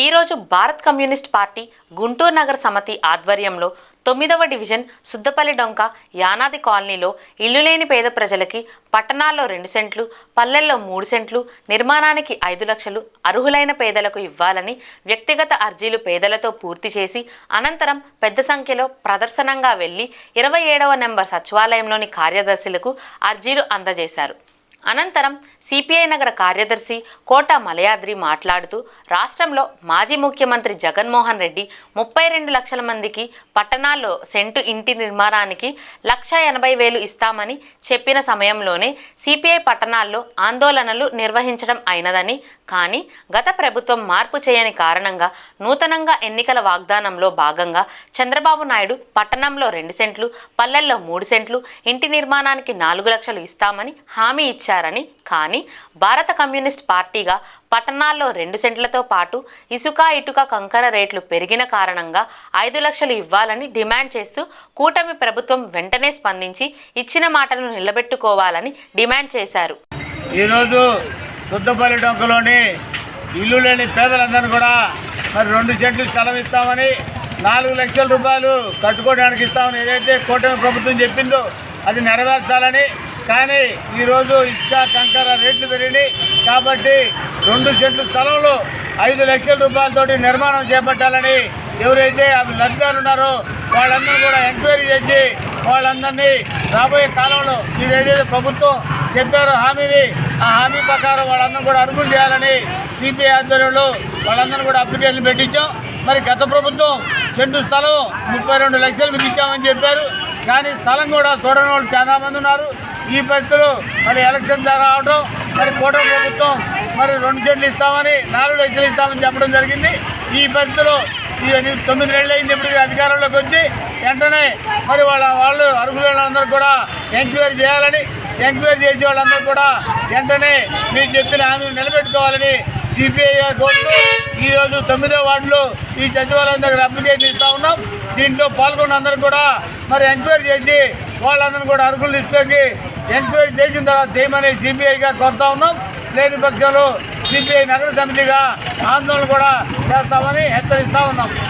ఈరోజు Bharat communist party Guntur నగర సమితి ఆధ్వర్యంలో 9వ డివిజన్ సుద్దపల్లి డొంక యానాది కాలనీలో ఇల్లు లేని పేద ప్రజలకి పట్టణాల్లో 2 సెంట్లు, పల్లెల్లో 3 సెంట్లు నిర్మాణానికి 5 లక్షలు అర్హులైన పేదలకు ఇవ్వాలని వ్యక్తిగత అర్జీలు పేదలతో పూర్తి చేసి అనంతరం పెద్ద సంఖ్యలో ప్రదర్శనంగా వెళ్లి 27వ నెంబర్ సచివాలయంలోని కార్యదర్శులకు అర్జీలు అందజేశారు. అనంతరం సిపిఐ నగర కార్యదర్శి కోట మలయాద్రి మాట్లాడుతూ రాష్ట్రంలో మాజీ ముఖ్యమంత్రి జగన్మోహన్ రెడ్డి 32 లక్షల మందికి పట్టణాల్లో సెంటు ఇంటి నిర్మాణానికి 1,80,000 ఇస్తామని చెప్పిన సమయంలోనే సిపిఐ పట్టణాల్లో ఆందోళనలు నిర్వహించడం అయినదని, కానీ గత ప్రభుత్వం మార్పు చేయని కారణంగా నూతనంగా ఎన్నికల వాగ్దానంలో భాగంగా చంద్రబాబు నాయుడు పట్టణంలో 2 సెంట్లు, పల్లెల్లో 3 సెంట్లు ఇంటి నిర్మాణానికి 4 లక్షలు ఇస్తామని హామీ ఇచ్చారు. కానీ భారత కమ్యూనిస్ట్ పార్టీగా పట్టణాల్లో 2 సెంట్లతో పాటు ఇసుక, ఇటుక, కంకర రేట్లు పెరిగిన కారణంగా 5 లక్షలు ఇవ్వాలని డిమాండ్ చేస్తూ కూటమి ప్రభుత్వం వెంటనే స్పందించి ఇచ్చిన మాటలను నిలబెట్టుకోవాలని డిమాండ్ చేశారు. ఈరోజు సుద్దపల్లి డొంకలోని ఇల్లు లేని పేదలందరూ కూడా మరి 2 సెంట్లు స్థలం ఇస్తామని, 4 లక్షల రూపాయలు కట్టుకోవడానికి ఇస్తామని ఏదైతే కూటమి ప్రభుత్వం చెప్పిందో అది నెరవేర్చాలని, కానీ ఈరోజు ఇసుక, కంకర రేట్లు పెరిగినాయి కాబట్టి 2 సెంట్ల స్థలంలో 5 లక్షల రూపాయలతోటి నిర్మాణం చేపట్టాలని ఎవరైతే లబ్ధిదారులు ఉన్నారో వాళ్ళందరూ కూడా ఎంక్వైరీ చేసి వాళ్ళందరినీ రాబోయే కాలంలో మీరు ఏదైతే ప్రభుత్వం చెప్పారో హామీని, ఆ హామీ ప్రకారం వాళ్ళందరూ కూడా అర్హులు చేయాలని సిపిఐ ఆధ్వర్యంలో వాళ్ళందరూ కూడా అప్లికేషన్లు పెట్టించాం. మరి గత ప్రభుత్వం సెంటు స్థలం 32 లక్షలు మీకు ఇచ్చామని చెప్పారు, కానీ స్థలం కూడా చూడని వాళ్ళు చాలామంది ఉన్నారు. ఈ పరిస్థితులు మరి ఎలక్షన్ రావడం, మరి కూటమి ప్రభుత్వం మరి 2 సెంట్లు ఇస్తామని 4 లక్షలు ఇస్తామని చెప్పడం జరిగింది. ఈ పరిస్థితులు 9 నెలలు అయింది ఇప్పుడు అధికారంలోకి వచ్చి వెంటనే మరి వాళ్ళు అర్హులైన అందరూ కూడా ఎంక్వైరీ చేయాలని, ఎంక్వైరీ చేసే వాళ్ళందరూ కూడా వెంటనే మీరు చెప్పిన హామీని నిలబెట్టుకోవాలని సిపిఐ కోరుతూ ఈరోజు 9వ వార్డులో ఈ సచివాలయం దగ్గర అప్లికేషన్ ఇస్తూ ఉన్నాం. దీంట్లో పాల్గొన్న అందరూ కూడా మరి ఎంక్వైరీ చేసి వాళ్ళందరూ కూడా అర్హుల లిస్టులోకి ఎంక్వైరీ చేసిన తర్వాత చేయమని సిపిఐగా కోరుతా ఉన్నాం. లేని పక్షంలో సిపిఐ నగర సమితిగా ఆందోళన కూడా చేస్తామని హెచ్చరిస్తూ ఉన్నాం.